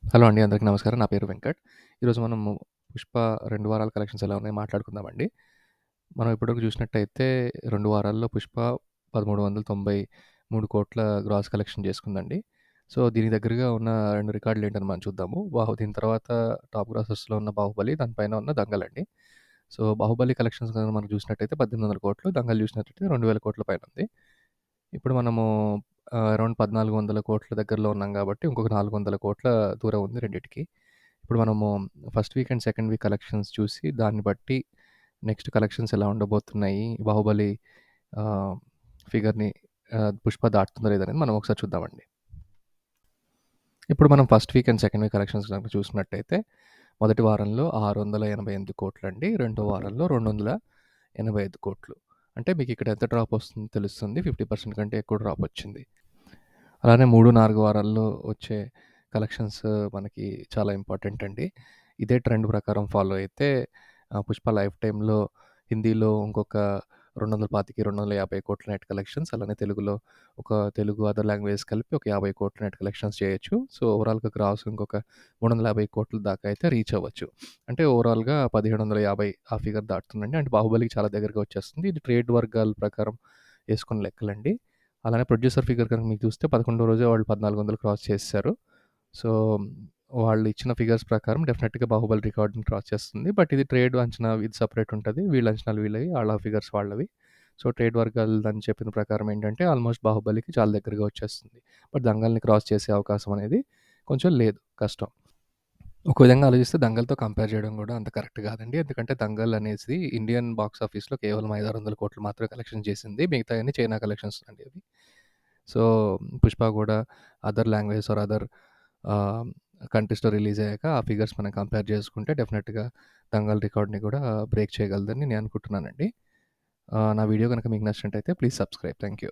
Hello అండి. అందరికి నమస్కారం. నా పేరు వెంకట్. ఈరోజు మనము 'పుష్ప' 2 వారాల కలెక్షన్స్ ఎలా ఉన్నాయో మాట్లాడుకుందామండి. మనం ఇప్పటివరకు చూసినట్టయితే 2 వారాల్లో 'పుష్ప' 1393,00,00,000 గ్రాస్ కలెక్షన్ చేసుకుందండి. సో, దీనికి దగ్గరగా ఉన్న 2 రికార్డులు ఏంటని మనం చూద్దాము. దీని తర్వాత టాప్ గ్రాసర్స్‌లో ఉన్న 'బాహుబలి' దాని పైన ఉన్న 'దంగల్' అండి. సో, 'బాహుబలి' కలెక్షన్స్ గనుక మనం చూసినట్టయితే 1800,00,00,000, 'దంగల్' చూసినట్టయితే 2,000,00,00,000 పైన ఉంది. ఇప్పుడు మనము అరౌండ్ 1400,00,00,000 దగ్గరలో ఉన్నాం గాబట్టి, ఇంకొక 400,00,00,000 దూరం ఉంది రెండిటికి. ఇప్పుడు మనము first week and second week collections చూసి, దాన్ని బట్టి నెక్స్ట్ కలెక్షన్స్ ఎలా ఉండబోతున్నాయి, 'బాహుబలి' ఆహ్, ఫిగర్‌ని 'పుష్ప' దాటుతుందా లేదనేది మనం ఒకసారి చూద్దామండి. ఇప్పుడు మనం first week and second week collections గనుక చూసినట్టయితే, మొదటి వారంలో 688,00,00,000 అండి. రెండో వారంలో 285,00,00,000. అంటే మీకిక్కడ ఎంత డ్రాప్ వస్తుందో తెలుస్తుంది. 50% కంటే ఎక్కువ డ్రాప్ వచ్చింది. అలానే 3, 4 వారాల్లో వచ్చే కలెక్షన్స్ మనకి చాలా ఇంపార్టెంట్ అండి. ఇదే ట్రెండ్ ప్రకారం ఫాలో అయితే 'పుష్ప' లైఫ్ టైమ్‌లో హిందీలో ఇంకొక 225, 250,00,00,000 నెట్ కలెక్షన్స్, అలానే తెలుగులో తెలుగు అదర్ లాంగ్వేజెస్ కలిపి ఒక 50,00,00,000 నెట్ కలెక్షన్స్ చేయొచ్చు. సో, ఓవరాల్‌గా గ్రాస్ ఇంకొక 350,00,00,000 దాకా అయితే రీచ్ అవ్వచ్చు. అంటే ఓవరాల్‌గా 1,750 ఆ ఫిగర్ దాటుతుందండి. అంటే 'బాహుబలికి' చాలా దగ్గరగా వచ్చేస్తుంది. ఇది ట్రేడ్ వర్గాల ప్రకారం ఏసుకున్న లెక్కలండి. అలానే ప్రొడ్యూసర్ ఫిగర్ కనుక మీకు చూస్తే 11 రోజే వాళ్ళు 1400 క్రాస్ చేసేసారు. సో, వాళ్ళు ఇచ్చిన ఫిగర్స్ ప్రకారం డెఫినెట్‌గా 'బాహుబలి' రికార్డ్‌ని క్రాస్ చేస్తుంది. బట్ ఇది ట్రేడ్ అంచనా ఇది సెపరేట్ ఉంటది. వీళ్ళ అంచనాలు వీళ్ళవి, ఆళ్ళ ఫిగర్స్ వాళ్ళవి. సో, ట్రేడ్ వర్గాలని చెప్పిన ప్రకారం ఏంటంటే ఆల్మోస్ట్ 'బాహుబలికి' చాలా దగ్గరగా వచ్చేస్తుంది. బట్ 'దంగల్‌ని' క్రాస్ చేసే అవకాశం అనేది కొంచెం లేదు. కష్టం. ఒక విధంగా ఆలోచిస్తే 'దంగల్‌తో' కంపేర్ చేయడం గూడా అంత కరెక్ట్ గాదండి. ఎందుకంటే 'దంగల్' అనేసి ఇండియన్ బాక్స్ ఆఫీస్‌లో కేవలం 500-600,00,00,000 మాత్రమే కలెక్షన్ చేసింది. మిగతాయన్నీ చైనా కలెక్షన్స్ అండి అవి. సో, 'పుష్ప' గూడా అదర్ లాంగ్వేజెస్ ఆర్ అదర్ ఆహ్, కంట్రీస్‌లో రిలీజ్ అయ్యాక ఆ ఫిగర్స్ మనం కంపేర్ చేసుకుంటే డెఫినిట్‌గా 'దంగల్' రికార్డ్‌ని గూడా బ్రేక్ చేయగలదని నేను అనుకుంటున్నానండి. నా వీడియో గనుక మీకు నచ్చినట్టయితే ప్లీజ్ సబ్స్క్రైబ్. Thank you.